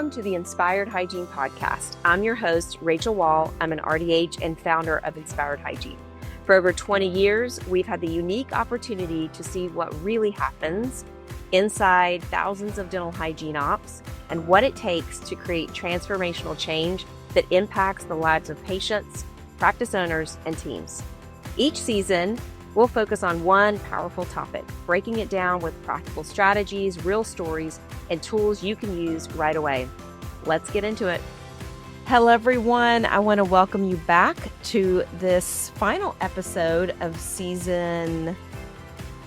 Welcome to the Inspired Hygiene podcast. I'm your host, Rachel Wall. I'm an RDH and founder of Inspired Hygiene. For over 20 years, we've had the unique opportunity to see what really happens inside thousands of dental hygiene ops and what it takes to create transformational change that impacts the lives of patients, practice owners, and teams. Each season, we'll focus on one powerful topic, breaking it down with practical strategies, real stories, and tools you can use right away. Let's get into it. Hello, everyone. I want to welcome you back to this final episode of season.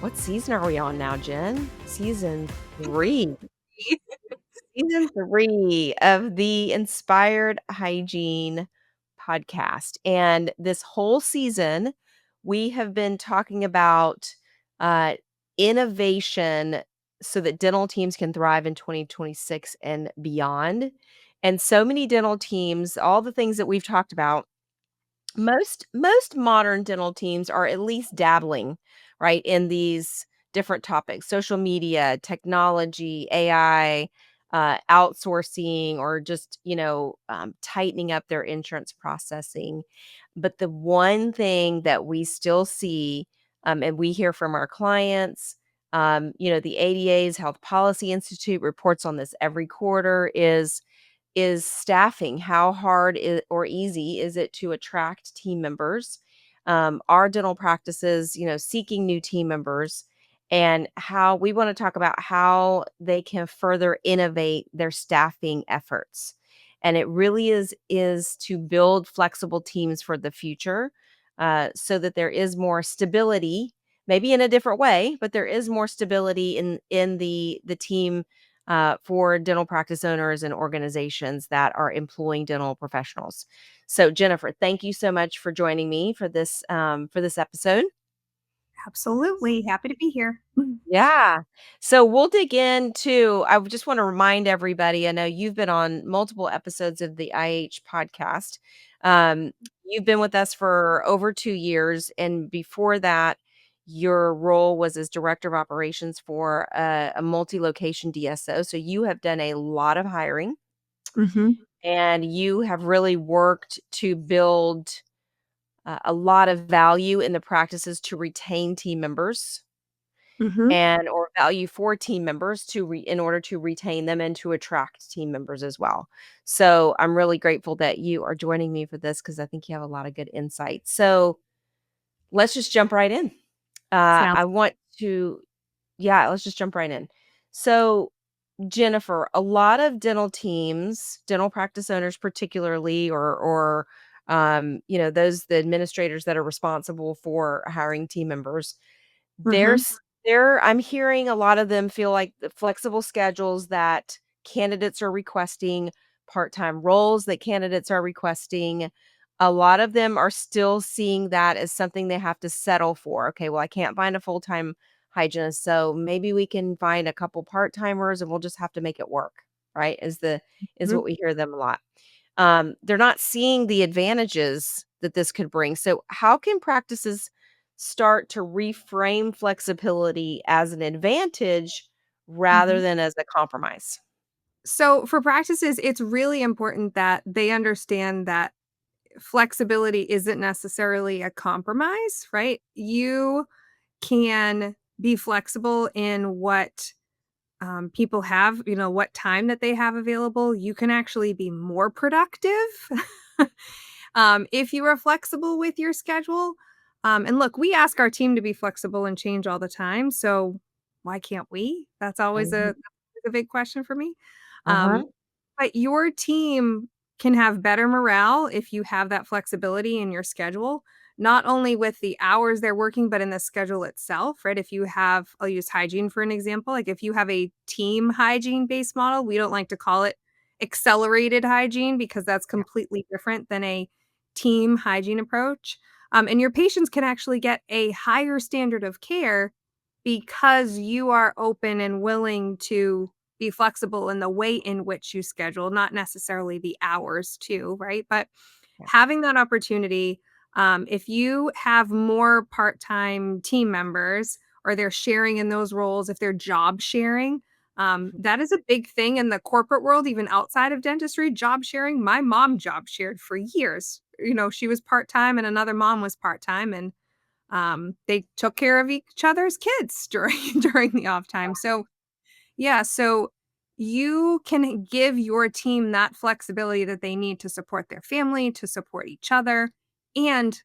What season are we on now, Jen? Season 3. Season 3 of the Inspired Hygiene podcast. And this whole season, we have been talking about innovation so that dental teams can thrive in 2026 and beyond. And so many dental teams, all the things that we've talked about, most modern dental teams are at least dabbling, right, in these different topics: social media, technology, AI, outsourcing, or just tightening up their insurance processing. But the one thing that we still see, and we hear from our clients, the ADA's Health Policy Institute reports on this every quarter, is staffing. How hard or easy is it to attract team members? Our dental practices, seeking new team members, and how we want to talk about how they can further innovate their staffing efforts. And it really is to build flexible teams for the future, so that there is more stability, maybe in a different way, but there is more stability in the team, for dental practice owners and organizations that are employing dental professionals. So, Jennifer, thank you so much for joining me for this episode. Absolutely. Happy to be here. Yeah. So we'll dig into, I just want to remind everybody, I know you've been on multiple episodes of the IH podcast. Um, you've been with us for over 2 years. And before that, your role was as Director of Operations for a multi-location DSO. So you have done a lot of hiring, Mm-hmm. and you have really worked to build a lot of value in the practices to retain team members, Mm-hmm. and or value for team members in order to retain them and to attract team members as well. So I'm really grateful that you are joining me for this, because I think you have a lot of good insight. So let's just jump right in. Sounds. I want to, yeah, let's just jump right in. So, Jennifer, a lot of dental teams, dental practice owners particularly, or the administrators that are responsible for hiring team members, Mm-hmm. there's I'm hearing a lot of them feel like the flexible schedules that candidates are requesting, part-time roles that candidates are requesting, a lot of them are still seeing that as something they have to settle for. Okay, well, I can't find a full-time hygienist, so maybe we can find a couple part-timers and we'll just have to make it work, right? Is Mm-hmm. what we hear them a lot. They're not seeing the advantages that this could bring. So how can practices start to reframe flexibility as an advantage rather Mm-hmm. than as a compromise? So for practices, it's really important that they understand that flexibility isn't necessarily a compromise, right? You can be flexible in what people have, what time that they have available. You can actually be more productive if you are flexible with your schedule. And look, we ask our team to be flexible and change all the time. So why can't we? That's always Mhm. a big question for me. Uh-huh. But your team can have better morale if you have that flexibility in your schedule, not only with the hours they're working, but in the schedule itself, right? If you have, I'll use hygiene for an example. Like if you have a team hygiene based model, we don't like to call it accelerated hygiene because that's completely different than a team hygiene approach. And your patients can actually get a higher standard of care because you are open and willing to be flexible in the way in which you schedule, not necessarily the hours too, right? But Yeah. having that opportunity, if you have more part-time team members or they're sharing in those roles, if they're job sharing, That is a big thing in the corporate world, even outside of dentistry, job sharing. My mom job shared for years. She was part-time and another mom was part-time, and they took care of each other's kids during the off time. So yeah, so you can give your team that flexibility that they need to support their family, to support each other. And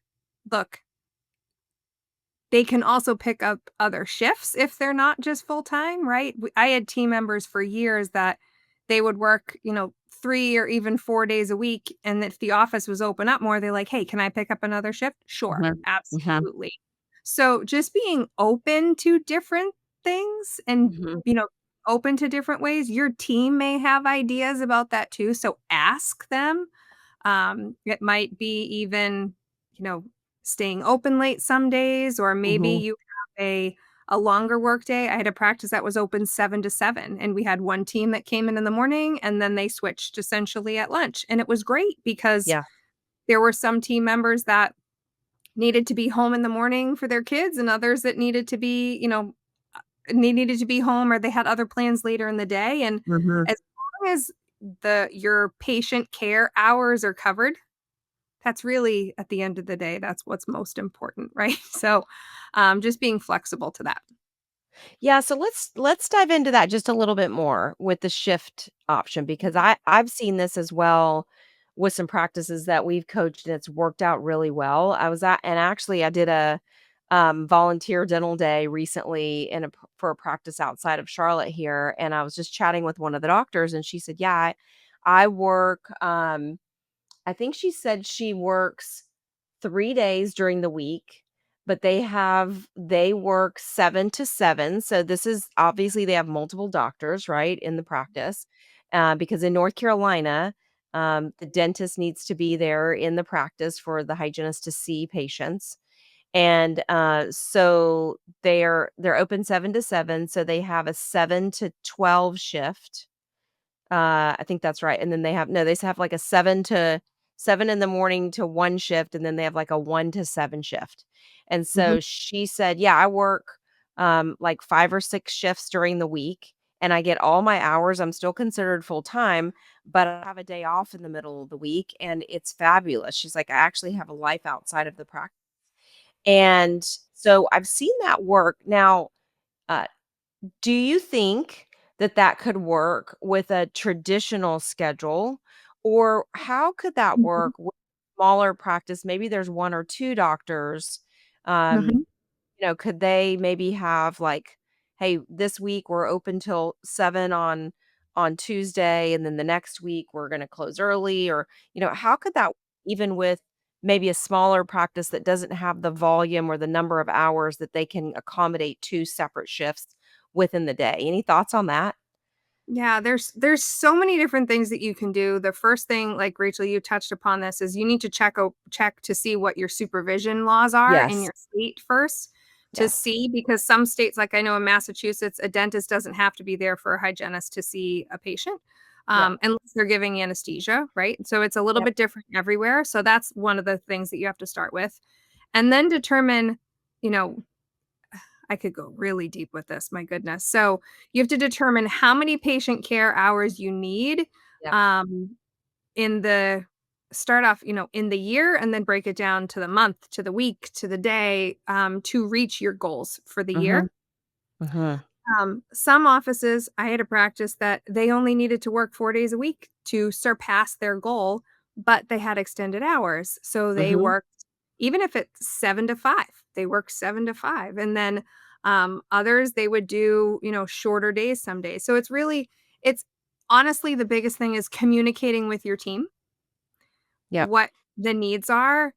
look, they can also pick up other shifts if they're not just full time, right? I had team members for years that they would work, 3 or even 4 days a week. And if the office was open up more, they're like, hey, can I pick up another shift? Sure, Mhm. Mhm. absolutely. So just being open to different things and, Mhm. you know, open to different ways. Your team may have ideas about that too. So ask them. It might be even, you know, staying open late some days, or maybe Mhm. you have a longer work day. I had a practice that was open 7 to 7, and we had one team that came in the morning, and then they switched essentially at lunch. And it was great because Yeah. there were some team members that needed to be home in the morning for their kids, and others that needed to be, they needed to be home or they had other plans later in the day. And Mhm. as long as your patient care hours are covered, that's really, at the end of the day, that's what's most important, right? So, just being flexible to that. Yeah, so let's dive into that just a little bit more with the shift option because I've seen this as well with some practices that we've coached and it's worked out really well. I was at and actually I did a volunteer dental day recently for a practice outside of Charlotte here and I was just chatting with one of the doctors and she said, "Yeah, I work I think she said she works 3 days during the week, but they work 7 to 7, so this is obviously they have multiple doctors, right, in the practice, because in North Carolina, the dentist needs to be there in the practice for the hygienist to see patients, and, so they're open 7 to 7, so they have a 7 to 12 shift. I think that's right, and then they have no, they have, like, a 7 in the morning to 1 shift, and then they have, like, a 1 to 7 shift, and Mhm. so she said, "Yeah, I work, like, 5 or 6 shifts during the week, and I get all my hours, I'm still considered full-time, but I have a day off in the middle of the week, and it's fabulous." She's like, "I actually have a life outside of the practice." And so I've seen that work. Now, uh do you think that that could work with a traditional schedule? Or how could that Mhm. work with smaller practice? Maybe there's 1 or 2 doctors. Um, Mhm. could they maybe have like, "Hey, this week we're open till 7 on Tuesday, and then the next week we're gonna close early," or, how could that even with maybe a smaller practice that doesn't have the volume or the number of hours that they can accommodate 2 separate shifts within the day? Any thoughts on that? Yeah, there's so many different things that you can do. The first thing, like Rachel, you touched upon this, is you need to check to see what your supervision laws are in Yes. your state first to Yes. see, because some states, like I know in Massachusetts, a dentist doesn't have to be there for a hygienist to see a patient, Yep. unless they're giving anesthesia, right? So it's a little Yep. bit different everywhere. So that's one of the things that you have to start with, and then determine, you know, I could go really deep with this, my goodness. So, you have to determine how many patient care hours you need, Yep. um, in the start off, in the year, and then break it down to the month, to the week, to the day, to reach your goals for the year. Mhm. Mhm. Some offices, I had a practice that they only needed to work 4 days a week to surpass their goal, but they had extended hours. So they Mhm. worked, even if it's 7 to 5, they worked 7 to 5. And then others, they would do, shorter days some days. So it's honestly the biggest thing is communicating with your team Yep. what the needs are,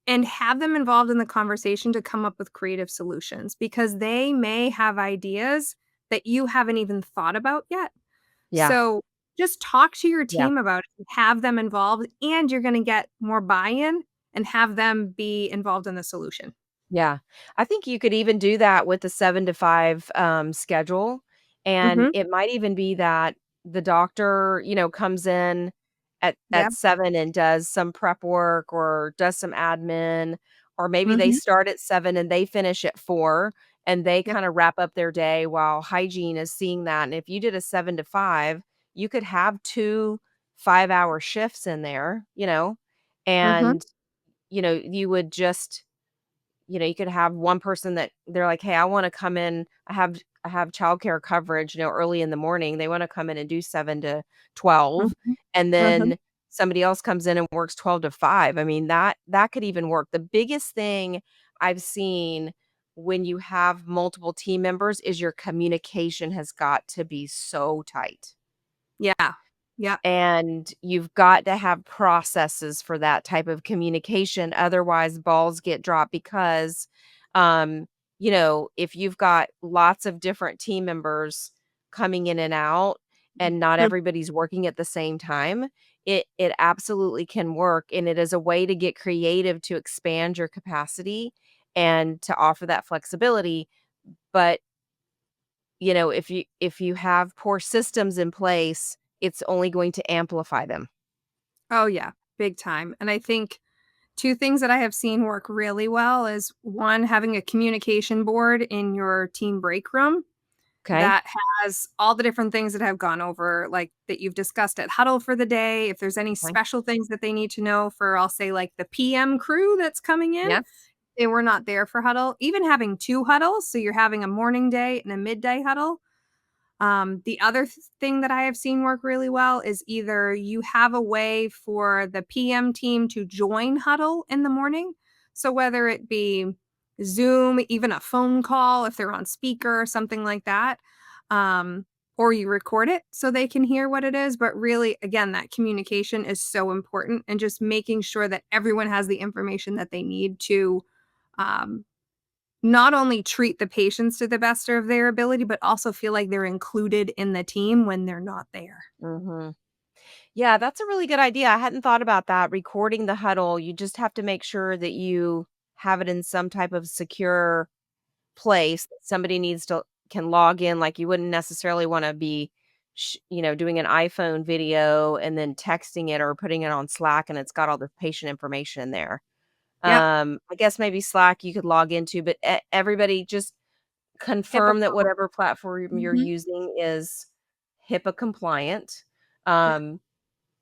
and have them involved in the conversation to come up with creative solutions, because they may have ideas that you haven't even thought about yet. Yeah. So, just talk to your Yeah. team about it, have them involved, and you're gonna get more buy-in and have them be involved in the solution. Yeah. I think you could even do that with the 7 to 5, schedule, and Mhm. it might even be that the doctor, comes in at Yep. 7 and does some prep work or does some admin, or maybe they Mhm. start at 7 and they finish at 4, and they Yep. kinda wrap up their day while hygiene is seeing that, and if you did a 7 to 5, you could have 2 five-hour shifts in there, Mhm. and, you would just you could have one person that they're like, "Hey, I wanna come in. I have childcare coverage, early in the morning." They wanna come in and do 7 to 12, Mhm. and Mhm. then somebody else comes in and works 12 to 5. I mean, that could even work. The biggest thing I've seen when you have multiple team members is your communication has got to be so tight. Yeah. Yep. And you've got to have processes for that type of communication, otherwise balls get dropped because, um, if you've got lots of different team members coming in and out and not Mm. everybody's working at the same time, it absolutely can work, and it is a way to get creative to expand your capacity and to offer that flexibility, but if you have poor systems in place, it's only going to amplify them. Oh, yeah, big time, and I think 2 things that I have seen work really well is, 1, having a communication board in your team break room Okay? that has all the different things that have gone over, like, that you've discussed at huddle for the day, if there's any Okay. special things that they need to know for, I'll say, like, the PM crew that's coming in, Yes. they were not there for huddle. Even having 2 huddles, so you're having a morning day and a midday huddle. The other thing that I have seen work really well is either you have a way for the PM team to join huddle in the morning. So whether it be Zoom, even a phone call if they're on speaker or something like that, um, or you record it so they can hear what it is. But really, again, that communication is so important and just making sure that everyone has the information that they need to um, not only treat the patients to the best of their ability, but also feel like they're included in the team when they're not there. Mhm. Yeah, that's a really good idea. I hadn't thought about that, recording the huddle. You just have to make sure that you have it in some type of secure place that somebody needs to can log in, like, you wouldn't necessarily wanna be, doing an iPhone video and then texting it or putting it on Slack, and it's got all the patient information in there. Yep. I guess maybe Slack you could log into, but everybody just HIPAA confirm that protocol. whatever platform you're Mhm. using is HIPAA compliant. Yeah. Um,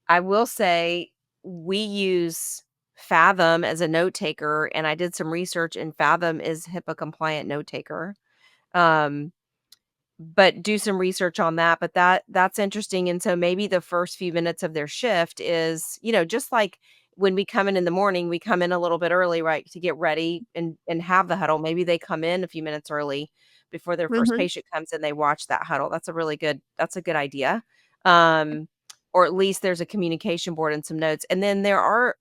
I will say we use Fathom as a note taker, and I did some research, and Fathom is HIPAA compliant note taker. Um, but do some research on that, but that's interesting, and so maybe the first few minutes of their shift is, just like when we come in the morning, we come in a little bit early, right, to get ready and have the huddle. Maybe they come in a few minutes early before their first Mhm. patient comes and they watch that huddle. That's a good idea. Um, or at least there's a communication board and some notes. And then there are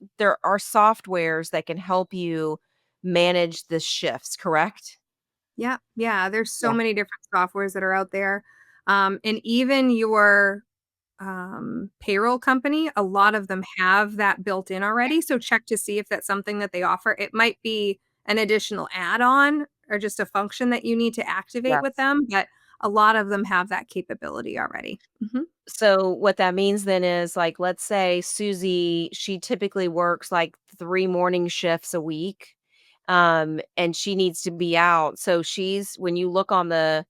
softwares that can help you manage the shifts, correct? Yeah, yeah, there's so Yeah. many different softwares that are out there, and even your, payroll company, a lot of them have that built in already, so check to see if that's something that they offer. It might be an additional add-on or just a function that you need to activate with Yes. them, but a lot of them have that capability already. Mhm. So what that means then is, like, let's say Susie, she typically works like 3 morning shifts a week, and she needs to be out. So she's when you look on the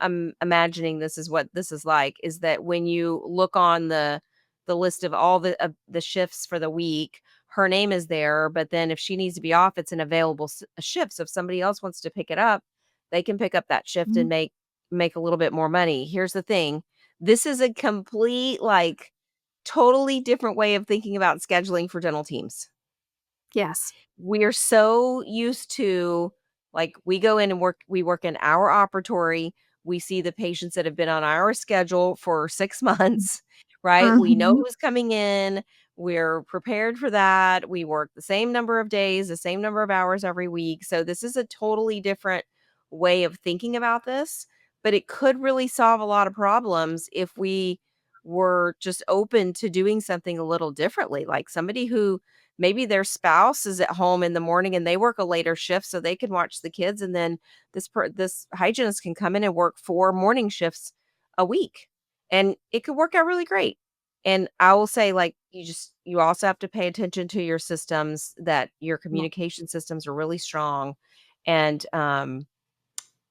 I'm imagining this is what this is like, is that when you look on the list of all the shifts for the week, her name is there, but then if she needs to be off, it's an available a shift. So if somebody else wants to pick it up, they can pick up that shift and Mhm. make a little bit more money. Here's the thing. This is a complete, like, totally different way of thinking about scheduling for dental teams. Yes. We're so used to, like, we go in and we work in our operatory, we see the patients that have been on our schedule for 6 months, right? We know Mhm. who's coming in, we're prepared for that, we work the same number of days, the same number of hours every week, so this is a totally different way of thinking about this, but it could really solve a lot of problems if we were just open to doing something a little differently, like somebody who maybe their spouse is at home in the morning and they work a later shift so they can watch the kids, and then this hygienist can come in and work 4 morning shifts a week, and it could work out really great. And I will say, like, you also have to pay attention to your systems, that your Yeah. communication systems are really strong, and,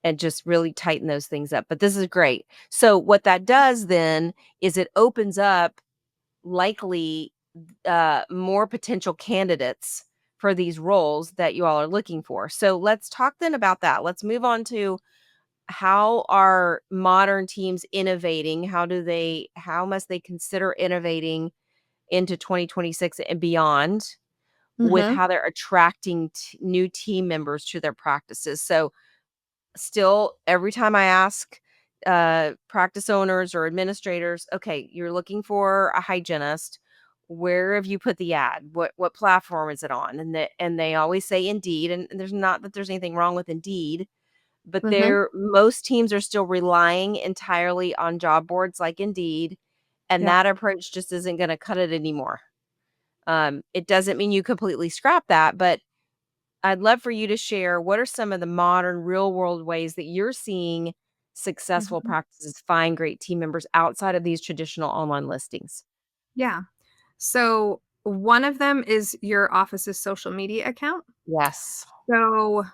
and just really tighten those things up. But this is great. So what that does then is it opens up likely more potential candidates for these roles that you all are looking for. So let's talk then about that. Let's move on to how are modern teams innovating? How must they consider innovating into 2026 and beyond with Mhm. how they're attracting new team members to their practices? So still every time I ask practice owners or administrators, okay, you're looking for a hygienist. Where have you put the ad? What platform is it on? And they always say Indeed, and there's not that there's anything wrong with Indeed, but Mhm. most teams are still relying entirely on job boards like Indeed, and Yep. that approach just isn't going to cut it anymore. It doesn't mean you completely scrap that, but I'd love for you to share what are some of the modern real world ways that you're seeing successful Mhm. practices find great team members outside of these traditional online listings? Yeah. So, one of them is your office's social media account. Yes. So,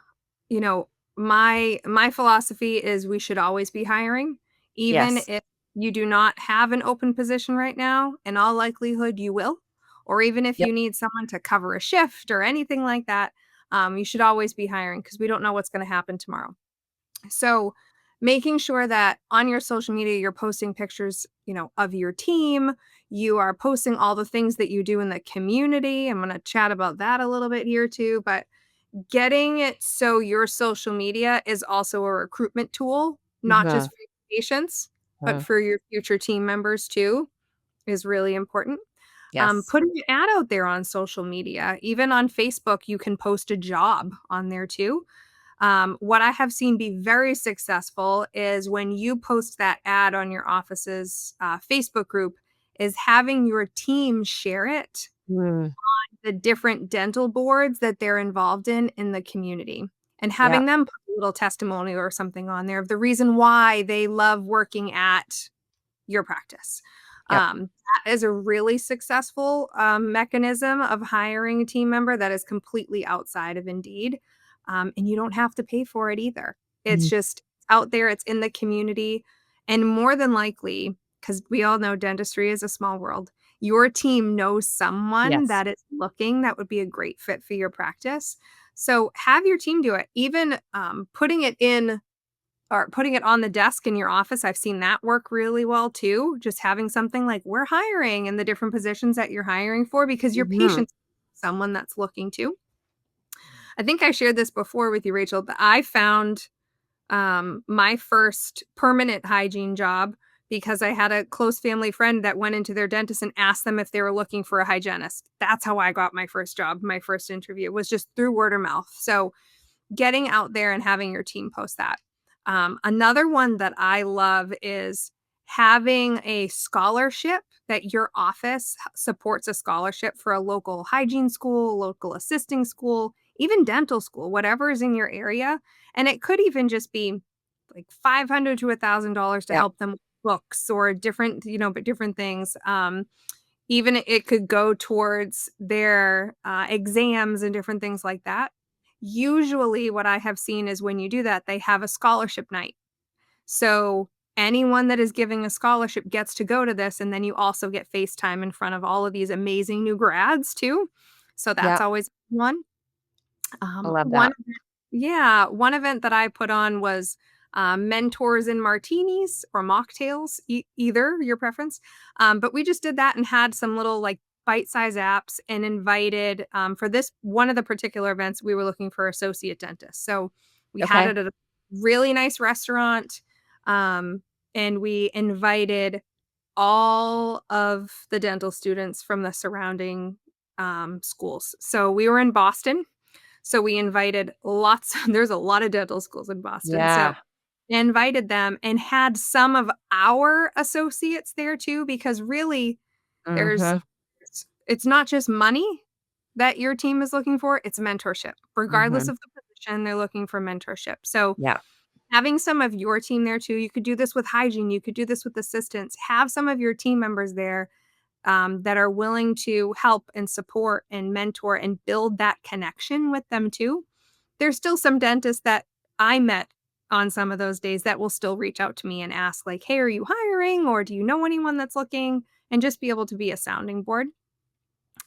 you know, my philosophy is we should always be hiring, even Yes. if you do not have an open position right now, in all likelihood you will, or even if Yep. you need someone to cover a shift or anything like that, you should always be hiring because we don't know what's gonna happen tomorrow. So, making sure that on your social media, you're posting pictures, of your team. You are posting all the things that you do in the community. I'm going to chat about that a little bit here too. But getting it so your social media is also a recruitment tool, not just Mhm. for your patients, but Mhm. for your future team members too, is really important. Yes. Putting an ad out there on social media, even on Facebook, you can post a job on there too. What I have seen be very successful is when you post that ad on your office's Facebook group, is having your team share it, Mm. the different dental boards that they're involved in the community, and Yeah. having them put a little testimonial or something on there of the reason why they love working at your practice. Yep. That is a really successful, mechanism of hiring a team member that is completely outside of Indeed, and you don't have to pay for it either. It's Mhm. just out there, it's in the community, and more than likely, because we all know dentistry is a small world, your team knows someone Yes. that is looking that would be a great fit for your practice. So have your team do it. Even, putting it in or putting it on the desk in your office, I've seen that work really well too. Just having something like we're hiring and the different positions that you're hiring for because your Mhm. patient's someone that's looking too. I think I shared this before with you, Rachel, but I found my first permanent hygiene job because I had a close family friend that went into their dentist and asked them if they were looking for a hygienist. That's how I got my first job. My first interview was just through word of mouth. So getting out there and having your team post that. Another one that I love is having a scholarship that your office supports a scholarship for a local hygiene school, local assisting school, even dental school, whatever is in your area. And it could even just be like $500 to $1,000 to Yep. help them with books or different, but different things. Even it could go towards their, exams and different things like that. Usually, what I have seen is when you do that, they have a scholarship night. So, anyone that is giving a scholarship gets to go to this, and then you also get FaceTime in front of all of these amazing new grads too. So that's Yep. always one. I love One that. yeah, one event that I put on was, mentors and martinis or mocktails, either your preference. But we just did that and had some little, like, bite-size apps and invited, for this one of the particular events, we were looking for associate dentists. So, we had Okay. it at a really nice restaurant, um, and we invited all of the dental students from the surrounding, schools. So, we were in Boston, so we invited lots there's a lot of dental schools in Boston, so Yeah. invited them and had some of our associates there too, because really there's Mhm. it's not just money that your team is looking for, it's mentorship. Regardless Mhm. of the position, they're looking for mentorship. So Yeah. having some of your team there too, you could do this with hygiene, you could do this with assistants, have some of your team members there that are willing to help and support and mentor and build that connection with them too. There's still some dentists that I met on some of those days that will still reach out to me and ask like, "Hey, are you hiring?" or "Do you know anyone that's looking?" and just be able to be a sounding board.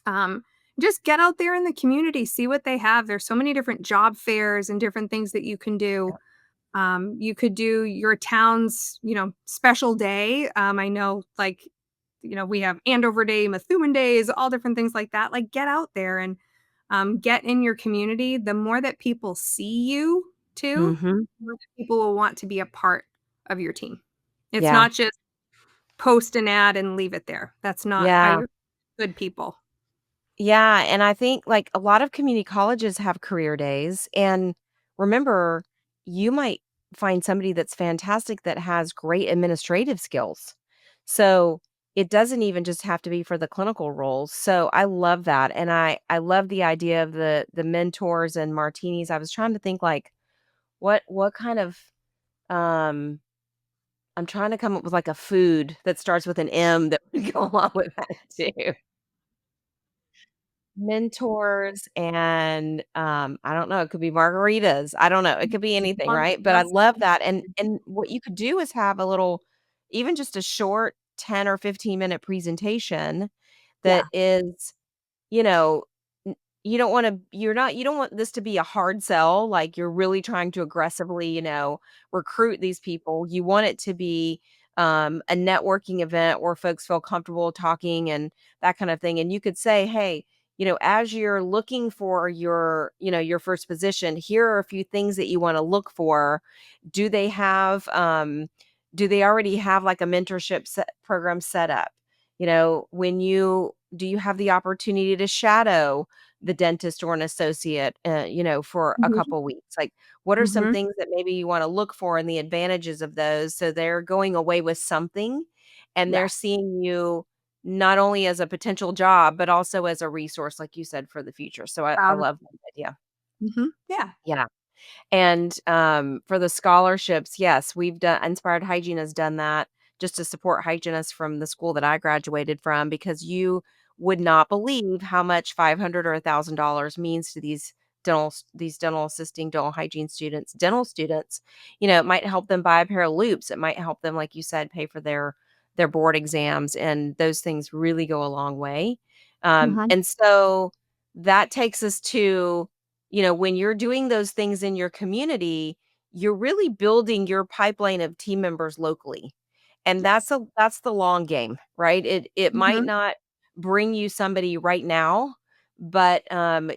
Um, just get out there in the community, see what they have. There's so many different job fairs and different things that you can do. You could do your town's, special day. I know, like, we have Andover Day, Methuen Days, all different things like that. Like, get out there and get in your community. The more that people see you, too, Mhm. the more that people will want to be a part of your team. It's Yeah. not just post an ad and leave it there. That's not how Yeah. you're good people. Yeah, and I think, like, a lot of community colleges have career days, and remember, you might find somebody that's fantastic that has great administrative skills. So, it doesn't even just have to be for the clinical roles. So, I love that, and I love the idea of the mentors and martinis. I was trying to think, like, what kind of, um I'm trying to come up with, like, a food that starts with an M that would go along with that too. Mentors and, I don't know, it could be margaritas, I don't know, it could be anything, Love right? But I love love some. that, and what you could do is have a little even just a short 10 or 15-minute presentation Yeah. that is you know, n you don't want this to be a hard sell, like, you're really trying to aggressively, recruit these people. You want it to be, a networking event where folks feel comfortable talking and that kind of thing, and you could say, "Hey, as you're looking for your first position, here are a few things that you wanna look for. Do they have, do they already have, like, a mentorship program set up? When you do you have the opportunity to shadow the dentist or an associate, for a Mhm. couple weeks? Like, what are some Mhm. things that maybe you wanna look for and the advantages of those so they're going away with something, and they're Yes. seeing you not only as a potential job, but also as a resource, like you said, for the future. So I Proud of love that idea. Yeah. Yeah. And, for the scholarships, yes, we've done Inspired Hygiene has done that just to support hygienists from the school that I graduated from because you would not believe how much 500 or $1,000 means to these dental assisting, dental hygiene students, dental students. It might help them buy a pair of loops. It might help them, like you said, pay for their board exams, and those things really go a long way. Mhm. And so that takes us to when you're doing those things in your community, you're really building your pipeline of team members locally. And Yes. that's the long game, right? It might Mhm. not bring you somebody right now, but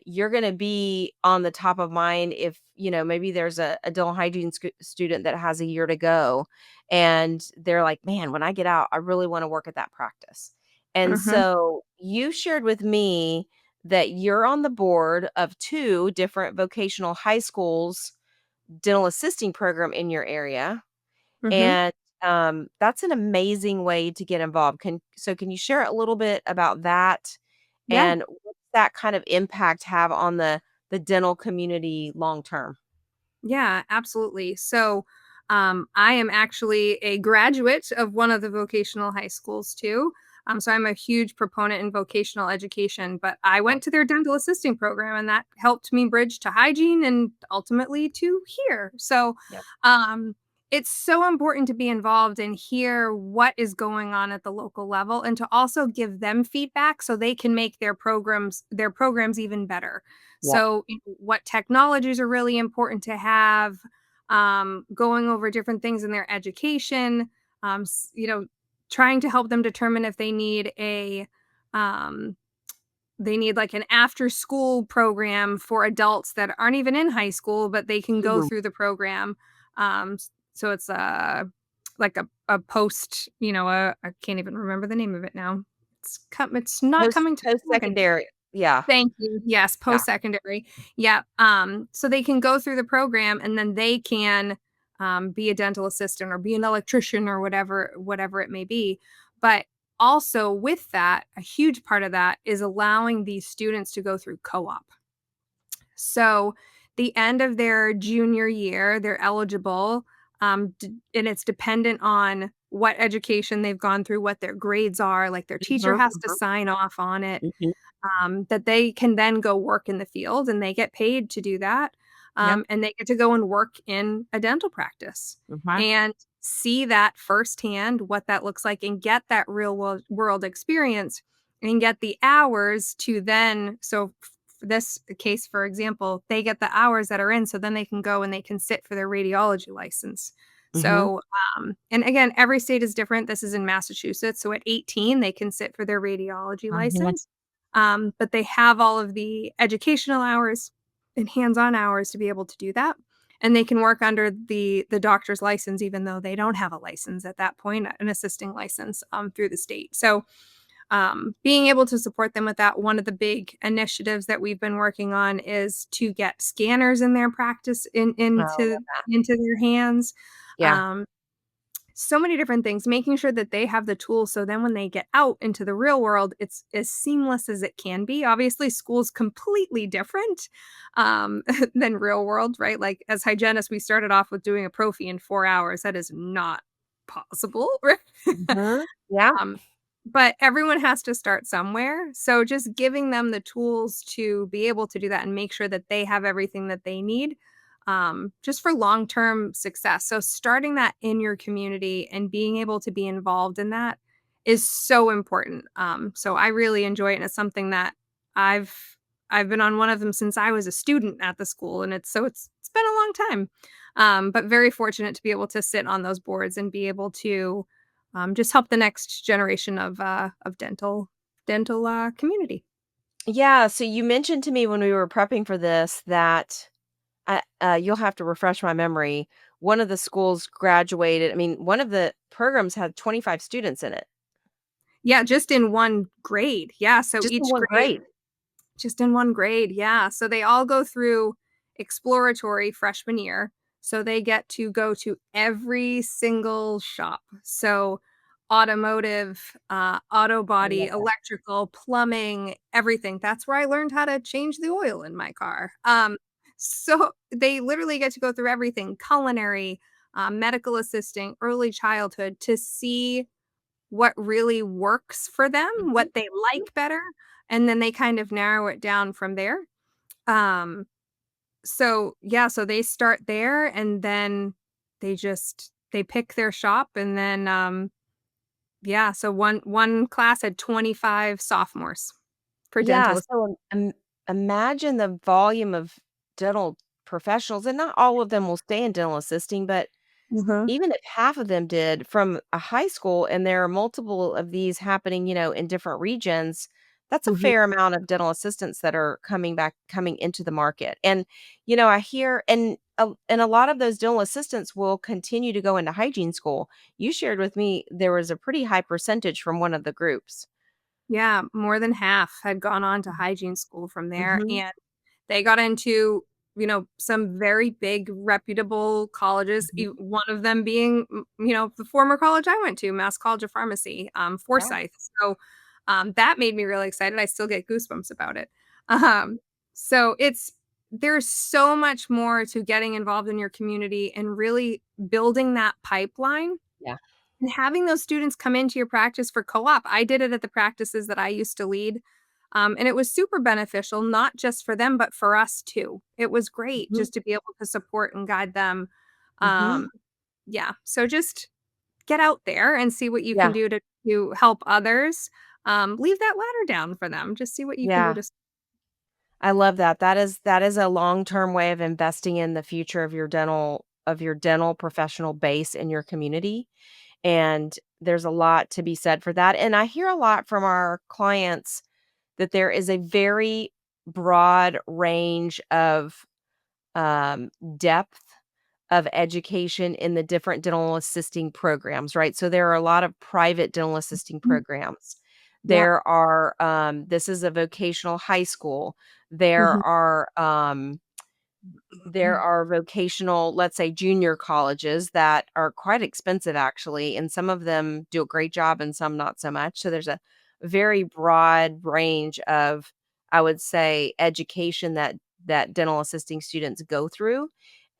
you're going to be on the top of mind if, maybe there's a dental hygiene student that has a year to go and they're like, "Man, when I get out, I really want to work at that practice." And Mhm. so you shared with me that you're on the board of 2 different vocational high schools dental assisting program in your area, Mhm. and, that's an amazing way to get involved. Can you share a little bit about that, Yeah. and what's that kind of impact have on the dental community long term? Yeah, absolutely. So, I am actually a graduate of one of the vocational high schools too. So I'm a huge proponent in vocational education, but I Yeah, went to their dental assisting program and that helped me bridge to hygiene and ultimately to here. So, yeah. um, it's so important to be involved and hear what is going on at the local level and to also give them feedback so they can make their programs even better. Yep. So, what technologies are really important to have, going over different things in their education, trying to help them determine if um, they need like an after school program for adults that aren't even in high school, but they can go Mhm. through the program. So it's like a post, I can't even remember the name of it now. It's not coming to my noggin. Post-secondary. Yeah, Thank you. Yes, yeah. post-secondary. Yeah, so they can go through the program and then they can, be a dental assistant or be an electrician or whatever it may be. But also with that, a huge part of that is allowing these students to go through co-op. So, the end of their junior year, they're eligible, and it's dependent on what education they've gone through, what their grades are, like, their teacher Mhm, has to mhm, sign off on it, mhm. that they can then go work in the field, and they get paid to do that. Yeah. and they get to go and work in a dental practice Mhm. and see that firsthand, what that looks like, and get that real world experience and get the hours to then. So, for this case, for example, they get the hours that are in, so then they can go and they can sit for their radiology license. Mhm. So, and again, every state is different. This is in Massachusetts. So at 18, they can sit for their radiology Mhm. license. But they have all of the educational hours and hands-on hours to be able to do that. And they can work under the doctor's license, even though they don't have a license at that point, an assisting license through the state. So being able to support them with that, one of the big initiatives that we've been working on is to get scanners in their practice Oh, I love that. into their hands. Yeah. Um, so many different things, making sure that they have the tools so then when they get out into the real world, it's as seamless as it can be. Obviously, school's completely different than real world, right? Like as hygienists, we started off with doing a prophy in 4 hours. That is not possible, right? Mhm. Yeah. Um, but everyone has to start somewhere. So just giving them the tools to be able to do that and make sure that they have everything that they need just for long term success. So starting that in your community and being able to be involved in that is so important. So I really enjoy it, and it's something that I've I've been on one of them since I was a student at the school, and it's been a long time. But very fortunate to be able to sit on those boards and be able to just help the next generation of dental community. Yeah, so you mentioned to me when we were prepping for this that you'll have to refresh my memory. One of the schools graduated. I mean, one of the programs had 25 students in it, Yeah, just in one grade. Yeah, so just in each one grade. grade. Just in one grade, yeah. So they all go through exploratory freshman year. So they get to go to every single shop. So automotive, auto I body, love that. electrical, plumbing, everything. That's where I learned how to change the oil in my car. So they literally get to go through everything, culinary, medical assisting, early childhood, to see what really works for them, Mhm. what they like better, and then they kind of narrow it down from there. Um, so yeah, so they start there and then they pick their shop and then yeah, so one class had 25 sophomores for Yeah, dental. so imagine the volume of dental professionals, and not all of them will stay in dental assisting, but Mhm, even if half of them did from a high school and there are multiple of these happening, in different regions, that's a mhm. fair amount of dental assistants that are coming into the market. And, I hear and a lot of those dental assistants will continue to go into hygiene school. You shared with me there was a pretty high percentage from one of the groups. Yeah, more than half had gone on to hygiene school from there, Mhm. and they got into, some very big reputable colleges, Mhm. one of them being, the former college I went to, Mass College of Pharmacy, Yeah. Forsyth. So, that made me really excited. I still get goosebumps about it. Um, so there's so much more to getting involved in your community and really building that pipeline Yeah. and having those students come into your practice for co-op. I did it at the practices that I used to lead. And it was super beneficial, not just for them, but for us too. It was great Mhm. just to be able to support and guide them. Mhm. Um, yeah. So just get out there and see what you can Yeah. do to help others. Leave that ladder down for them. Just see what you can do Yeah. to. I love that. That is a long-term way of investing in the future of your dental professional base in your community, and there's a lot to be said for that, and I hear a lot from our clients that there is a very broad range of, depth of education in the different dental assisting programs, right? So there are a lot of private dental assisting Mhm. programs. Yep. There are, this is a vocational high school. There Mhm. are, there are vocational, let's say, junior colleges that are quite expensive actually, and some of them do a great job and some not so much. So there's a very broad range of, I would say, education that dental assisting students go through.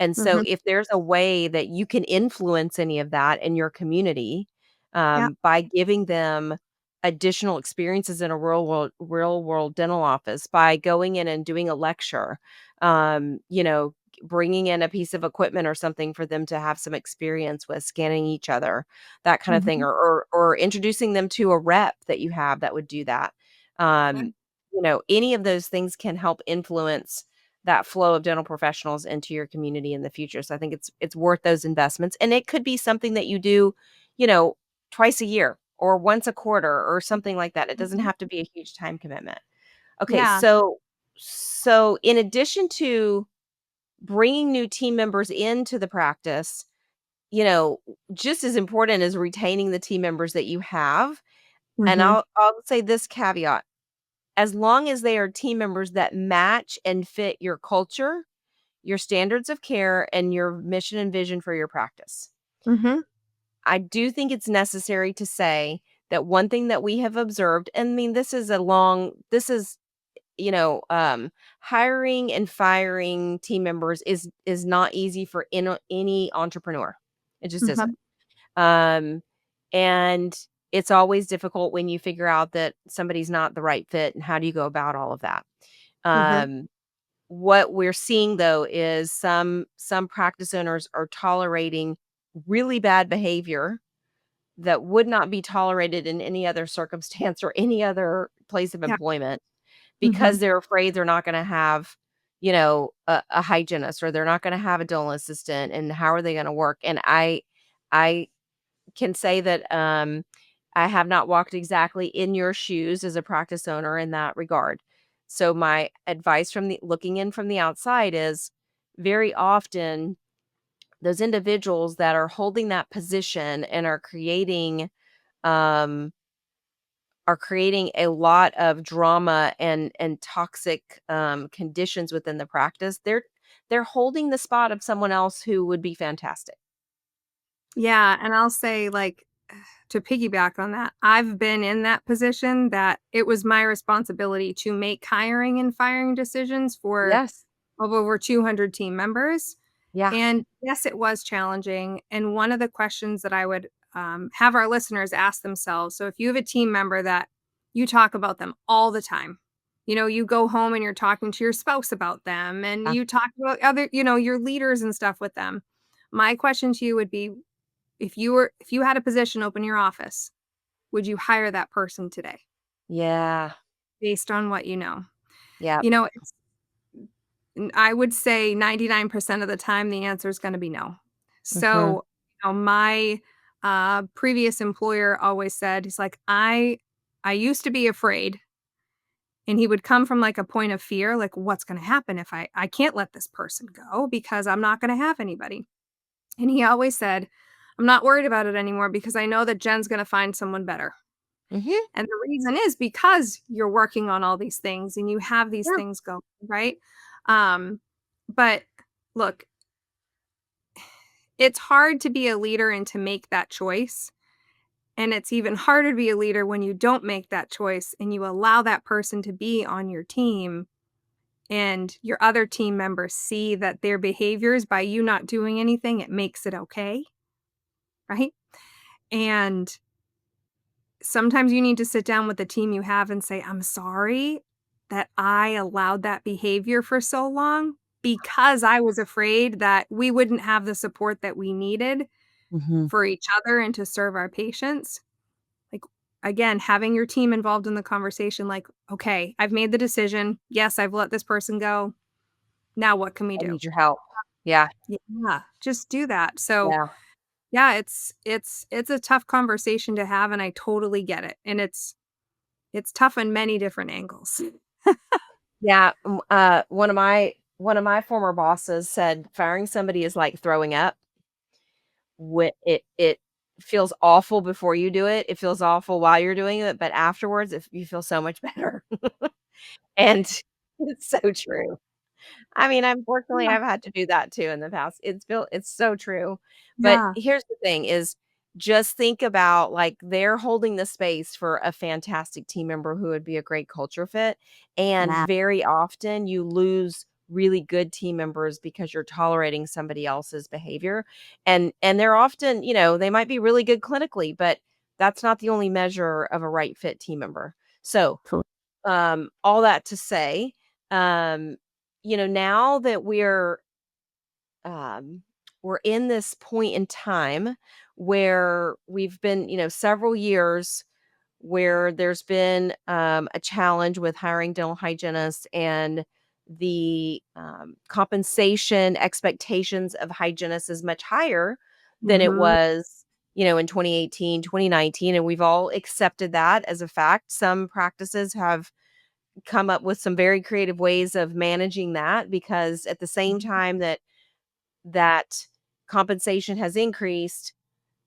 And so Mhm. if there's a way that you can influence any of that in your community, Yep. by giving them additional experiences in a real world dental office, by going in and doing a lecture, bringing in a piece of equipment or something for them to have some experience with scanning each other, that kind of thing, Mhm. or introducing them to a rep that you have that would do that. Okay. Um, any of those things can help influence that flow of dental professionals into your community in the future. So I think it's worth those investments, and it could be something that you do, you know, twice a year or once a quarter or something like that. It doesn't Mhm. have to be a huge time commitment. Okay, Yeah. so in addition to bringing new team members into the practice, you know, just as important as retaining the team members that you have, and Mhm. I'll say this caveat, as long as they are team members that match and fit your culture, your standards of care, and your mission and vision for your practice. Mhm. I do think it's necessary to say that one thing that we have observed, and I mean, this is hiring and firing team members is not easy for any entrepreneur. It just isn't. Mhm. Um, and it's always difficult when you figure out that somebody's not the right fit, and how do you go about all of that? Mhm. Um, what we're seeing though is some practice owners are tolerating really bad behavior that would not be tolerated in any other circumstance or any other place of Yeah. employment because Mhm. they're afraid they're not gonna have, a hygienist or they're not gonna have a dental assistant, and how are they gonna work? And I can say that, I have not walked exactly in your shoes as a practice owner in that regard. So my advice from the looking in from the outside is very often those individuals that are holding that position and um are creating a lot of drama and toxic, conditions within the practice, they're holding the spot of someone else who would be fantastic. Yeah, and I'll say, like, to piggyback on that, I've been in that position that it was my responsibility to make hiring and firing decisions for Yes. of over 200 team members, Yeah. and yes, it was challenging, and one of the questions that I would, have our listeners ask themselves, so if you have a team member that you talk about them all the time, you go home and you're talking to your spouse about them, and Yeah. you talk about your leaders and stuff with them. My question to you would be, if you had a position open in your office, would you hire that person today Yeah. based on what you know? Yep. You know, I would say 99% of the time the answer is gonna be no. Mhm. So, my, previous employer always said, he's like, I used to be afraid," and he would come from, like, a point of fear, like, "What's gonna happen if I can't let this person go because I'm not gonna have anybody." And he always said, "I'm not worried about it anymore because I know that Jen's gonna find someone better." Mhm. And the reason is because you're working on all these things and you have these Yeah. things going, right? Um, but look, it's hard to be a leader and to make that choice. And it's even harder to be a leader when you don't make that choice and you allow that person to be on your team and your other team members see that their behaviors by you not doing anything, it makes it okay, right? And sometimes you need to sit down with the team you have and say, "I'm sorry that I allowed that behavior for so long because I was afraid that we wouldn't have the support that we needed Mhm. for each other and to serve our patients." Like, again, having your team involved in the conversation, like, "Okay, I've made the decision. Yes, I've let this person go. Now what can we I do?" need your help. Yeah. Yeah, just do that. So, Yeah. yeah, it's a tough conversation to have, and I totally get it, and it's tough on many different angles. Yeah, one of my former bosses said firing somebody is like throwing up. It feels awful before you do it. It feels awful while you're doing it, but afterwards, if you feel so much better. And it's so true. I mean, unfortunately, Yeah, I've had to do that too in the past. It's so true. But yeah, here's the thing is just think about like they're holding the space for a fantastic team member who would be a great culture fit. And yeah, very often you lose really good team members because you're tolerating somebody else's behavior. And they're often, they might be really good clinically, but that's not the only measure of a right fit team member. So all that to say, um, now that we're um, we're in this point in time where we've been, several years where there's been a challenge with hiring dental hygienists and the compensation expectations of hygienists is much higher than it Mhm. was, in 2018, 2019, and we've all accepted that as a fact. Some practices have come up with some very creative ways of managing that because at the same Mhm. time that compensation has increased,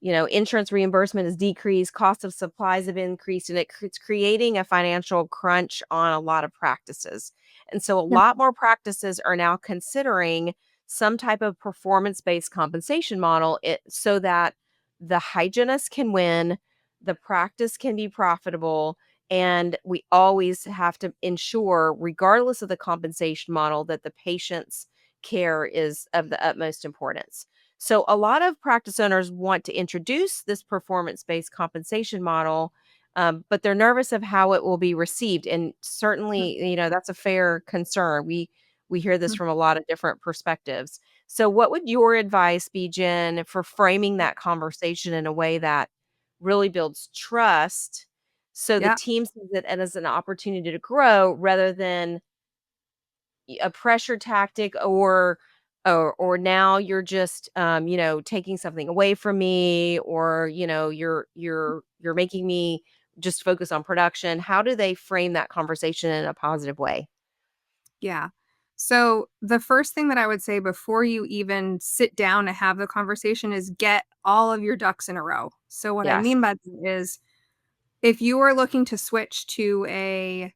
insurance reimbursement has decreased, cost of supplies have increased, and it's creating a financial crunch on a lot of practices. And so a Yeah. lot more practices are now considering some type of performance-based compensation model so that the hygienist can win, the practice can be profitable, and we always have to ensure, regardless of the compensation model, that the patient's care is of the utmost importance. So a lot of practice owners want to introduce this performance-based compensation model, but they're nervous of how it will be received. And Mhm. certainly, that's a fair concern. We hear this Mhm. from a lot of different perspectives. So what would your advice be, Jen, for framing that conversation in a way that really builds trust so the Yeah. team sees it as an opportunity to grow rather than a pressure tactic or now you're just taking something away from me or you're making me just focus on production. How do they frame that conversation in a positive way? Yeah. So, the first thing that I would say before you even sit down to have the conversation is get all of your ducks in a row. So, what I Yes. mean by that is if you are looking to switch to a,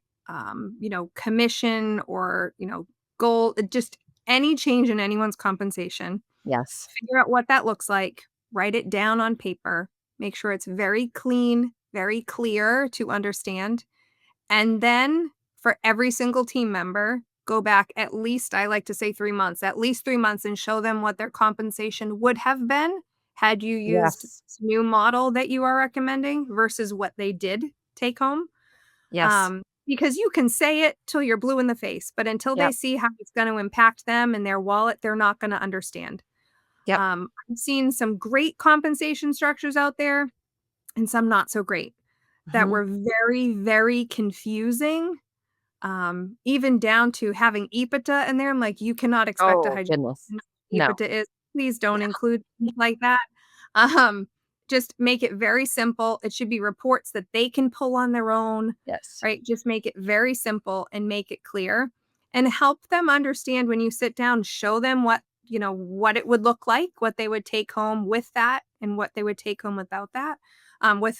commission or, goal, just any change in anyone's compensation, Yes. figure out what that looks like, write it down on paper, make sure it's very clean, very clear to understand. And then for every single team member, go back at least, I like to say 3 months, at least 3 months and show them what their compensation would have been had you used Yes. this new model that you are recommending versus what they did take home. Yes. Because you can say it till you're blue in the face, but until they Yep. see how it's gonna impact them and their wallet, they're not gonna understand. Yep. I've seen some great compensation structures out there and some not so great that Mhm. were very, very confusing, even down to having EBITDA in there. I'm like, "You cannot expect a Oh, hygienist goodness. to know No. what EBITDA is. Please don't Yeah. include things like that." Um, just make it very simple. It should be reports that they can pull on their own, Yes. right? Just make it very simple and make it clear, and help them understand when you sit down, show them what it would look like, what they would take home with that, and what they would take home without that,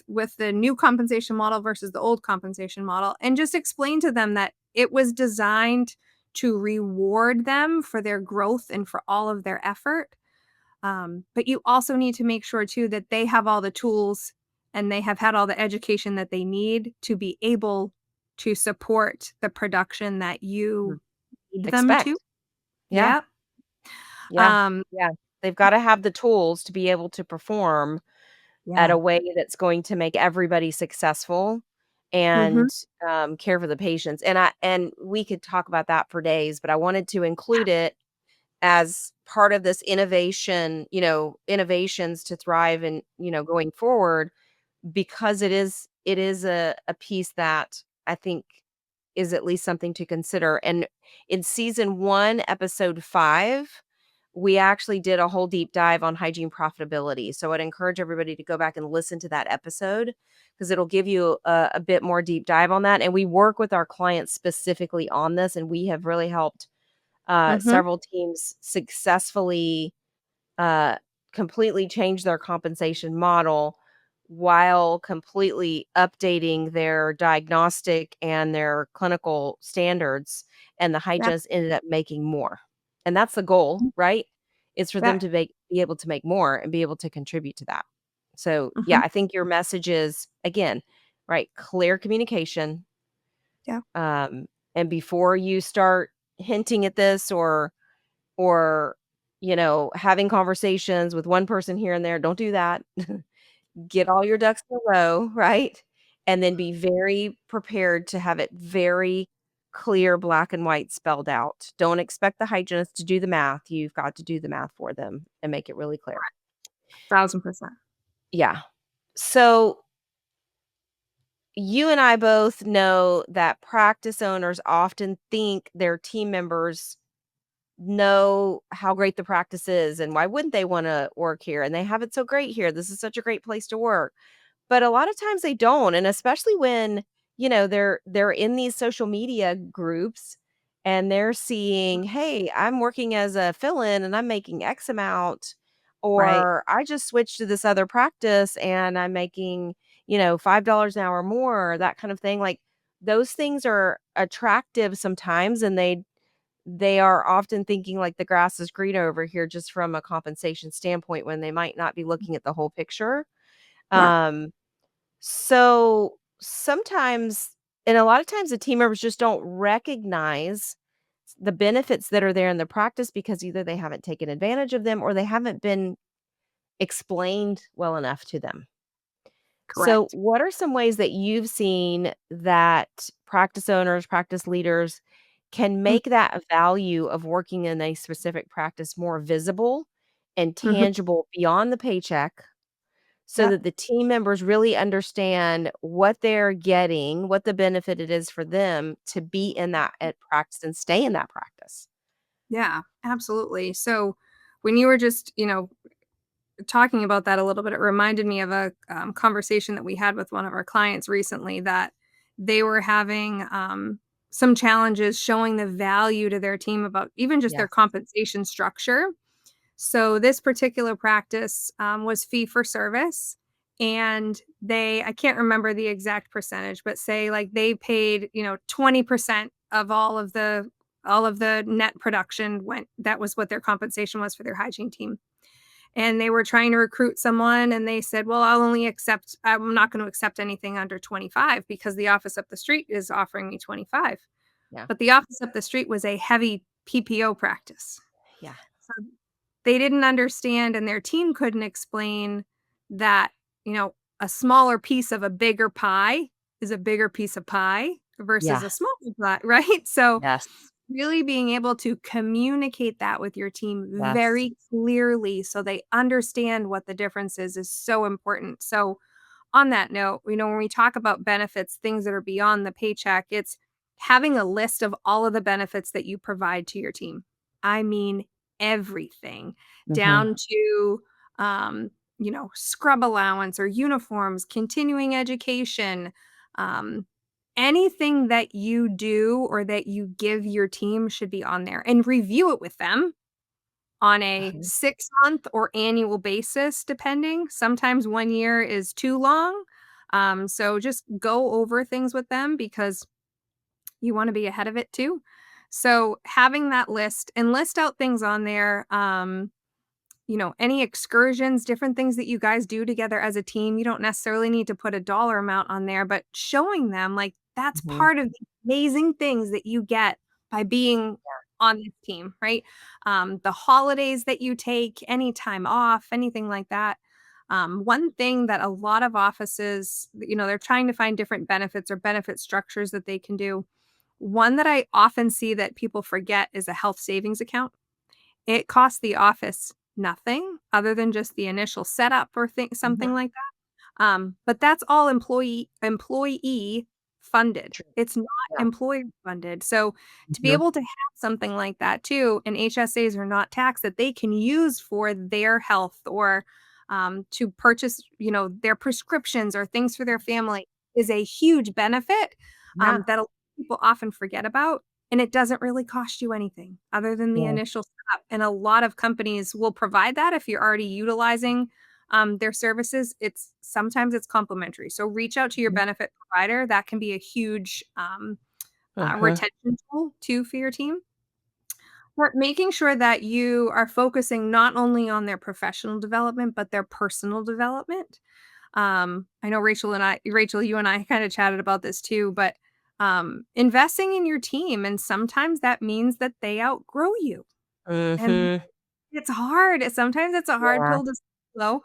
with the new compensation model versus the old compensation model, and just explain to them that it was designed to reward them for their growth and for all of their effort. But you also need to make sure too that they have all the tools and they have had all the education that they need to be able to support the production that Mhm. you need them to. Expect. Yeah. Yeah. Yeah. Um, Yeah. They've gotta have the tools to be able to perform at yeah. a way that's going to make everybody successful Mhm. and, care for the patients, and we could talk about that for days, but I wanted to include it as part of this innovation, innovations to thrive and, going forward because it is a piece that I think is at least something to consider, and in season 1, episode 5, we actually did a whole deep dive on hygiene profitability, so I'd encourage everybody to go back and listen to that episode because 'cause it'll give you a bit more deep dive on that, and we work with our clients specifically on this, and we have really helped, Mhm. several teams successfully uh, completely change their compensation model while completely updating their diagnostic and their clinical standards, and the Yeah. hygienists ended up making more. And that's the goal, Mhm. right? It's for them Yeah. to be able to make more and be able to contribute to that. So, yeah, Mhm. I think your message is, again, right, clear communication, Yeah. um, and before you start hinting at this or, having conversations with one person here and there, don't do that. Get all your ducks in a row, right? And then be very prepared to have it very clear black and white spelled out. Don't expect the hygienist to do the math. You've got to do the math for them and make it really clear. 1,000%. Yeah. So you and I both know that practice owners often think their team members know how great the practice is and why wouldn't they want to work here? And they have it so great here. This is such a great place to work. But a lot of times they don't, and especially when, they're in these social media groups and they're seeing, "Hey, I'm working as a fill-in and I'm making X amount," Right. or, "I just switched to this other practice and I'm making, $5 an hour more," that kind of thing. Like, those things are attractive sometimes, and they are often thinking, like, the grass is greener over here just from a compensation standpoint when they might not be looking at the whole picture. Right. Um so sometimes and a lot of times the team members just don't recognize the benefits that are there in the practice because either they haven't taken advantage of them or they haven't been explained well enough to them. So, Correct. what are some ways that you've seen that practice owners, practice leaders can Mm, make that value of working in a specific practice more visible and mhm. tangible beyond the paycheck so Yep. that the team members really understand what they're getting, what the benefit it is for them to be in that at practice and stay in that practice. Yeah, absolutely. So when you were just, talking about that a little bit, it reminded me of a conversation that we had with one of our clients recently that they were having some challenges showing the value to their team about even just their Yes. compensation structure. So this particular practice was fee for service. And I can't remember the exact percentage, but say like they paid, 20% of all of the net production went, that was what their compensation was for their hygiene team. And they were trying to recruit someone and they said, "Well, I'm not going to accept anything under 25 because the office up the street is offering me 25." Yeah. But the office up the street was a heavy PPO practice. Yeah. So they didn't understand and their team couldn't explain that, a smaller piece of a bigger pie is a bigger piece of pie versus Yeah. a smaller pie, right? So Yes. really being able to communicate that with your team Yes. very clearly so they understand what the difference is so important. So on that note, when we talk about benefits, things that are beyond the paycheck, it's having a list of all of the benefits that you provide to your team. I mean, everything Mhm. down to, scrub allowance or uniforms, continuing education, um, anything that you do or that you give your team should be on there and review it with them on a Uh-huh. 6-month or annual basis, depending. Sometimes 1 year is too long. So just go over things with them because you wanna be ahead of it too. So having that list and list out things on there, any excursions, different things that you guys do together as a team. You don't necessarily need to put a dollar amount on there, but showing them like that's Mhm. part of the amazing things that you get by being on this team, right? The holidays that you take, any time off, anything like that. One thing that a lot of offices, they're trying to find different benefits or benefit structures that they can do. One that I often see that people forget is a health savings account. It costs the office nothing other than just the initial setup or Mhm. something like that, but that's all employee funded. True. It's not Yeah. employer funded, so to be Mhm. able to have something like that too, and HSAs are not taxed, that they can use for their health or, to purchase, their prescriptions or things for their family is a huge benefit, Yeah. that a lot of people often forget about, and it doesn't really cost you anything other than the Yeah. initial setup, and a lot of companies will provide that if you're already utilizing, their services. It's complimentary, so reach out to your Mhm. benefit provider. That can be a huge, Uh-huh. retention tool too for your team. But making sure that you are focusing not only on their professional development, but their personal development. I know Rachel, you and I kinda chatted about this too, but, investing in your team, and sometimes that means that they outgrow you, and Mhm. it's hard. Sometimes it's a hard Yeah. pill to swallow.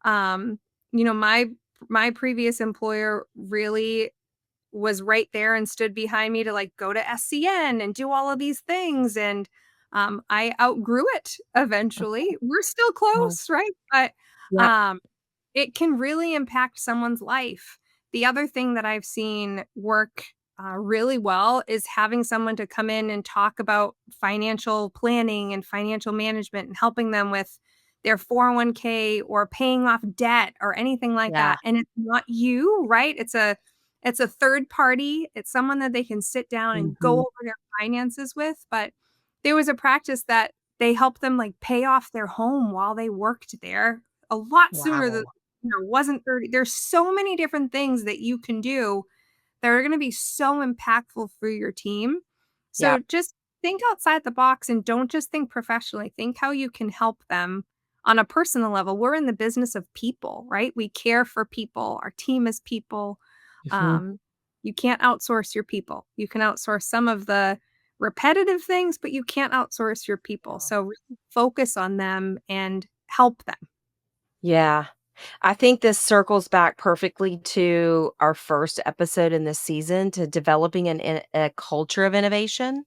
Um, my previous employer really was right there and stood behind me to like go to SCN and do all of these things. And I outgrew it eventually. We're still Oh, close, right? But yep. um, it can really impact someone's life. The other thing that I've seen work really well is having someone to come in and talk about financial planning and financial management and helping them with their 401k or paying off debt or anything like Yeah. that. And it's not you, right? It's a third party. It's someone that they can sit down and go Mhm. over their finances with. But there was a practice that they helped them like pay off their home while they worked there a lot sooner than Wow. wasn't 30. There's so many different things that you can do that are going to be so impactful for your team. So Yep. just think outside the box and don't just think professionally. Think how you can help them on a personal level. We're in the business of people, right? We care for people. Our team is people. Mhm. Um, you can't outsource your people. You can outsource some of the repetitive things, but you can't outsource your people. So really focus on them and help them. Yeah. I think this circles back perfectly to our first episode in this season to developing a culture of innovation,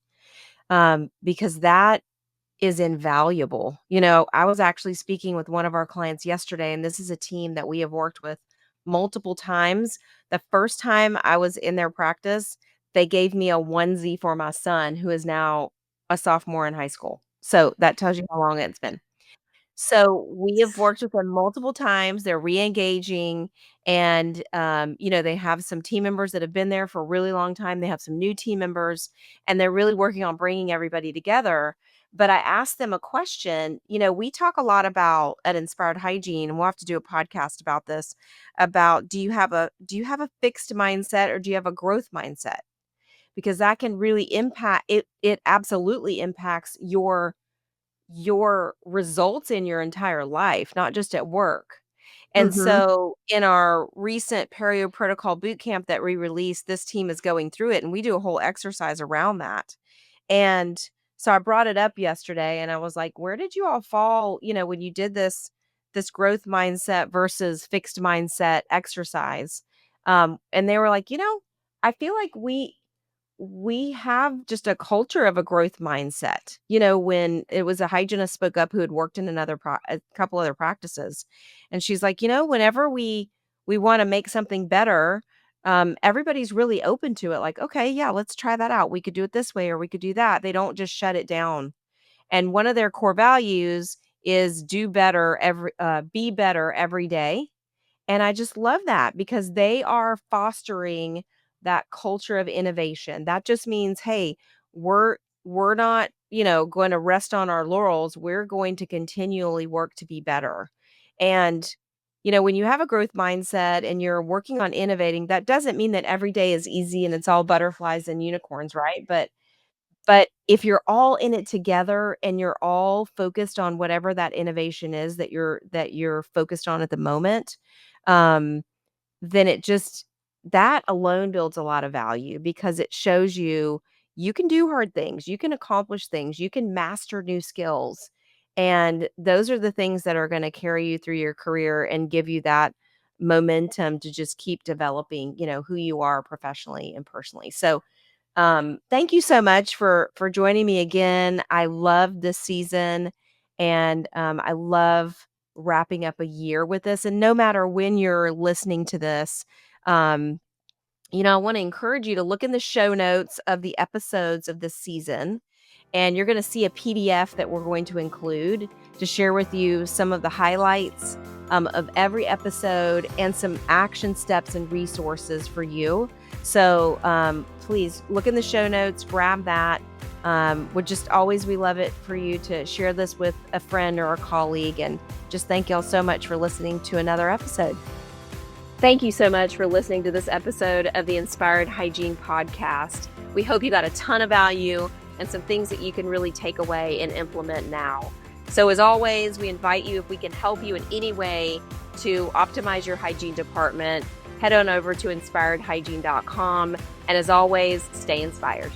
because that is invaluable. I was actually speaking with one of our clients yesterday, and this is a team that we have worked with multiple times. The first time I was in their practice, they gave me a onesie for my son, who is now a sophomore in high school. So that tells you how long it's been. So, we have worked with them multiple times, they're re-engaging, and, they have some team members that have been there for a really long time, they have some new team members, and they're really working on bringing everybody together, but I asked them a question. We talk a lot about at Inspired Hygiene, and we'll have to do a podcast about this, about do you have a fixed mindset or do you have a growth mindset? Because that can really it absolutely impacts your results in your entire life, not just at work. And Mhm. so in our recent Perio Protocol boot camp that we released, this team is going through it and we do a whole exercise around that. And so I brought it up yesterday and I was like, where did you all fall, when you did this growth mindset versus fixed mindset exercise? And they were like, I feel like we have just a culture of a growth mindset. When it was a hygienist spoke up who had worked in a couple other practices, and she's like, whenever we want to make something better, everybody's really open to it. Like, okay, yeah, let's try that out. We could do it this way, or we could do that. They don't just shut it down. And one of their core values is be better every day, and I just love that because they are fostering that culture of innovation. That just means, hey, we're we're not, going to rest on our laurels. We're going to continually work to be better. And when you have a growth mindset and you're working on innovating, that doesn't mean that every day is easy and it's all butterflies and unicorns, right? But if you're all in it together and you're all focused on whatever that innovation is that you're focused on at the moment, um, then that alone builds a lot of value because it shows you can do hard things, you can accomplish things, you can master new skills. And those are the things that are going to carry you through your career and give you that momentum to just keep developing, who you are professionally and personally. So, thank you so much for joining me again. I love this season, and I love wrapping up a year with this. And no matter when you're listening to this, um, I want to encourage you to look in the show notes of the episodes of this season, and you're going to see a PDF that we're going to include to share with you some of the highlights of every episode and some action steps and resources for you. So please look in the show notes, grab that. We love it for you to share this with a friend or a colleague. And just thank y'all so much for listening to another episode. Thank you so much for listening to this episode of the Inspired Hygiene podcast. We hope you got a ton of value and some things that you can really take away and implement now. So as always, we invite you, if we can help you in any way to optimize your hygiene department, head on over to inspiredhygiene.com. And as always, stay inspired.